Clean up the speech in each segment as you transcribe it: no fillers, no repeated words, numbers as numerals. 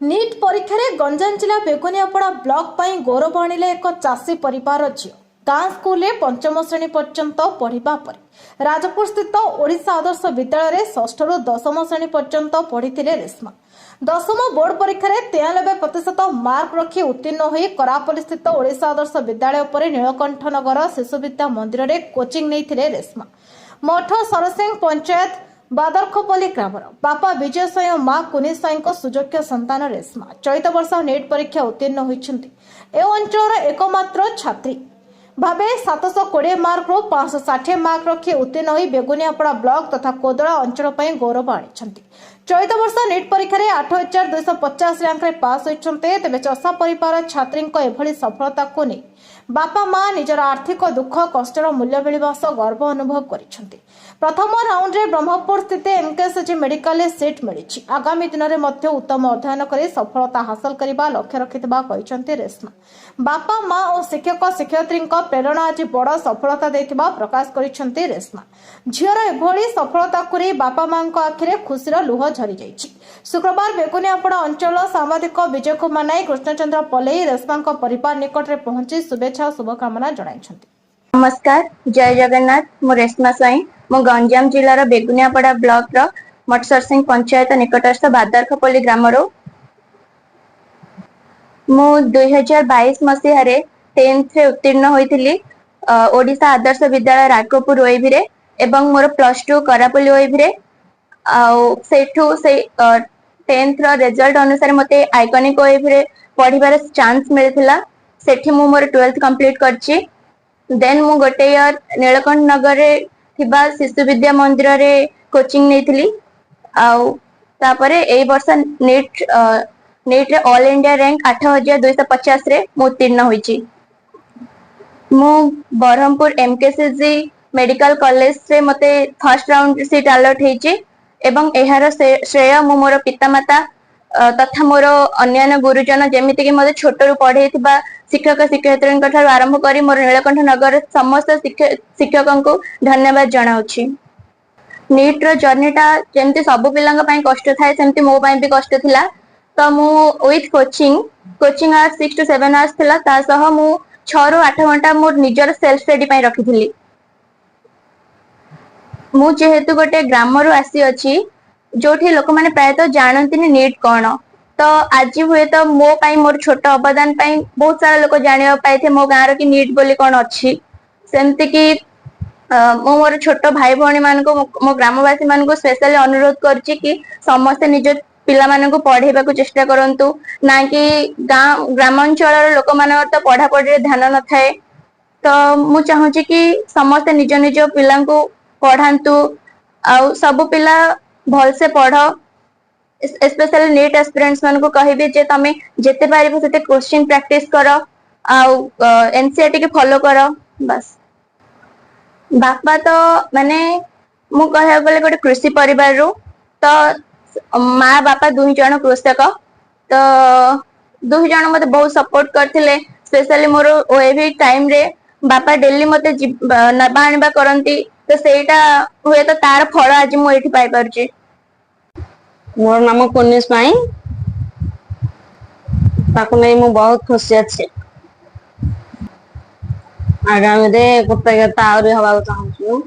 NEET परीक्षा रे गंजाम जिला बेगुनियापड़ा ब्लॉक पर गौरव आनिले एक चाषी परिवार झील गाँ स्कूल में पंचम श्रेणी पर्यंत पढ़ा पर राजपुर स्थित ओडिशा आदर्श विद्यालय में षष्ठ रु दशम श्रेणी पर्यंत पढ़ी रेश्मा। दशम बोर्ड परीक्षा रे 93% मार्क रखी उत्तीर्ण हो करापल्ली स्थित ओडिशा आदर्श विद्यालय पर नीलकंठ नगर शिशु विद्या मंदिर में कोचिंग नहीं रेश्मा। मठ सरसिंह पंचायत बादरखपल्ली ग्रामर बापा विजय साई और मां कुनी साई सुजोग्य संतान रेश्मा चलित वर्ष नीट परीक्षा उत्तीर्ण होती अंचल एकमात्र छात्री भावे 720 मार्क रु 560 मार्क रखी उत्तीर्ण हो बेगुनियापड़ा ब्लॉक तथा कोदला अंचल पर गौरव आनी। चलित वर्ष नीट परीक्षा 8250 रैंक रे पास होते तेज चषा परिवार छात्री एभली सफलता को नहीं बापा मां निजर आर्थिक दुख कष्टर मूल्य मिलवा सह गर्व अनुभव करिसेंति। प्रथम राउंड रे ब्रह्मपुर स्थित एमकेएसजी मेडिकल सीट मिली। आगामी दिन में मध्य उत्तम अध्ययन कर सफलता हासिल करने लक्ष्य रखिथिबा कहिसेंति रेश्मा। बापा मां और शिक्षक शिक्षयित्री प्रेरणा आज बड़ सफलता देथिबा प्रकाश करिसेंति रेश्मा। झीर एभली सफलता को बापा मां आखिरे खुशीर लुह झरी जाइछि। शुक्रवार बेगुनियापड़ा अंचल सामाजिक विजय कुमार नायक कृष्णचंद्र पल्लई रेश्मा परिवार निकट में पहुंची शुभेच्छा और शुभकामना जणाइछंति। नमस्कार, जय जगन्नाथ। मु रेश्मा साई मु गंजाम जिलार बेगुनियापड़ा ब्लॉक रो मठ सरसिंह पंचायत निकटस्थ बादरखपल्ली ग्रामर मु 2022 मसीह 10th रे उत्तीर्ण होइथिली ओडिशा आदर्श विद्यालय राजकोपुर ओएवी रे एवं मोर +2 करापल्ली ओएवी रे सेठू से 10th रो रिजल्ट अनुसार मते आइकॉनिक ओएवी रे पढिबार चांस मिलथिला। सेठी मु मोर 12th कंप्लीट करछि। देन मु गोटे इयर नीलकंठ नगर रे थिबा शिशु विद्या मंदिर रे कोचिंग नेथिली आउ तापरे एई वर्ष नीट रे ऑल इंडिया रैंक 8250 रे मु उत्तीर्ण होइछि। मु बरहमपुर एमकेसीजी मेडिकल कॉलेज से मते फर्स्ट राउंड सीट अलॉट हेछि एवं एहार श्रेय मु मोर पितामाता तथा मोर अन्य गुरुजन जेमिति कि मते छोटरू पढ़ेथिबा शिक्षक शिक्षयित्री आरंभ करी मोर नीलकंठ नगर समस्त शिक्षकों को धन्यवाद जनाउछि। नीट रो जर्नीटा जेमती सब पिलांग पई कष्ट थाए सेमती मो पई भी कष्ट थिला। तो मु with coaching hours 6 to 7 hours थिला ता सह मु 6 ରୁ 8 घंटा मोर निजर सेल्फ स्टडी पई रखिथिली। मु जेहेतु गोटे ग्रामरु आसी अछि जोठी लोक माने प्राय तो जानंतिनी नीट कोन तो आज हुए तो मो पाई मोर छोट अवदान पाई बहुत सारा लोक जानिबा पाइथे मो गाँव कि नीट बोली कोन अछि। सेमति कि मो मोर छोट भाई भौणी मान को मो ग्रामवासी मान को स्पेशली अनुरोध करछि कि समस्त निज पिला मान को पढ़ेबा को चेष्टा करंतु ना कि ग्रामांचल लोक मान तो पढ़ा पढ़ी रे ध्यान न थाए। तो मु चाहूछि कि समस्त निज निज पिला को पढ़ांतु आउ सब पिला भल से पढ़ स्पेशली नीट एस्पिरेंट्स मान को कहिबे जे तमे जेते पारिबो सेते क्वेश्चन प्रैक्टिस करो आउ एनसीईआरटी के फॉलो करो बस। बापा तो माने मु कहया गले गोटे कृषि परिवार रो तो माँ बापा दुही जन कृषक तो दुही जन मते बहुत सपोर्ट करथिले। स्पेशली मोर ओएवी टाइम रे बापा डेली मते नबा आनिबा करंती तो सेटा हुए तो तार फल आज मु एठी पाई परछि। मोर नाम कुनी साई ताको नै मु बहुत खुशी अछि। आगामी रे कृतज्ञता आउरी हवा चाहूछु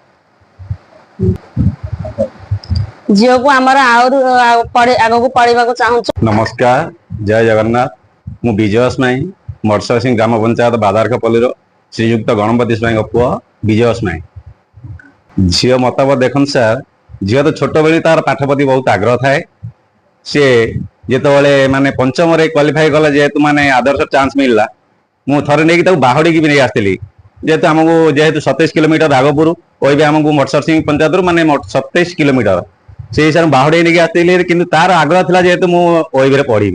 जियो को हमर आउर पढे आगो को पढिबा को चाहूछु। नमस्कार, जय जगन्नाथ। मु विजय स्माई मर्सर सिंह ग्राम पंचायत बादारखपल्ली रो श्रीयुक्त गणपति स्माई पुआ विजय स्माई। झील मतामत देखन सर झील तो छोट बेली तार पाठ प्रति बहुत आग्रह थाए। सी जिते माने पंचम रे क्वालिफाई कला जेहेतु माने आदर्श चांस मिलला मु थरे नेकी ताऊ बाहड़ी की भी नहीं आसती जेहेतु आमको जेहेतु 27 किलोमीटर रागपुर ओइबे आमको मटसर सिंह पंचायत रू माने 27 किलोमीटर से हिसाब से बाहड़ी नहीं आसती किंतु तार आग्रह था जेहेतु मु ओइबे पढ़ी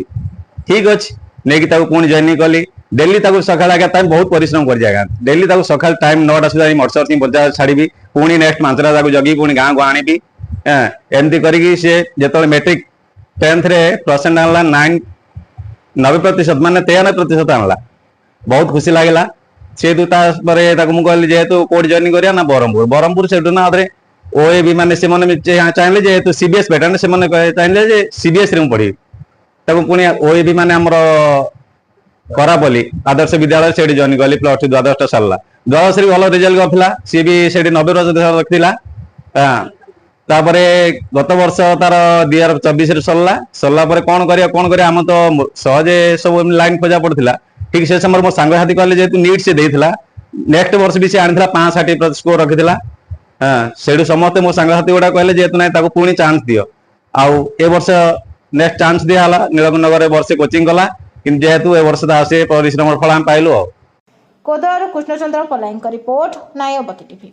ठीक अच्छे नहीं ताऊ पुणी जॉइन कली डेली ताऊ सकाल आगे टाइम बहुत परिश्रम कर जाएगा डेली ताऊ सकाल टाइम 9टा सुधा मटसर सिंह पंचायत छाड़ी पुणी नेक्स्ट मांचरा जगी पुणी गाँ को आनी एमती करी सी जो मेट्रिक 10th रे परसेंट आनला 90% माने 93% आनला बहुत खुशी लागला। से तू मुझे कहली जेहेतु कोड जॉइन करिया ना बरहमपुर से ना ओए भी माने से माने चाहिए जेहेतु सीबीएस पैटर्न से माने चाहिए जे सीबीएस रे पढ़ी ताको पुणी ओएबी माने हमर करापल्ली आदर्श विद्यालय से जॉइन कली प्लस 2 द्वादश सरला द्वादश भल रिजल्ट करथिला सी भी से 90% रखिला तापरे गत वर्ष तार 2024 रे सरला पर कौन करिया हम तो सहजे सब लाइन खोजा पड़थिला ठीक से समय मो सांग साथी कहले जेतु नीट से देथिला नेक्स्ट वर्ष भी से आनिथिला 65% स्कोर रखिथिला सेडु समस्त मो सांग साथी गुडा कहले जेतु नै ताको पुणी चांस दियो आउ ए वर्ष नेक्स्ट चांस दिया हला नीलकंठ नगर वर्ष कोचिंग कला किंतु जेहेतु ए वर्ष से परिश्रम फल हम पाइलु कोदर कृष्णचंद्र पलाईंक रिपोर्ट नायबकी टीवी।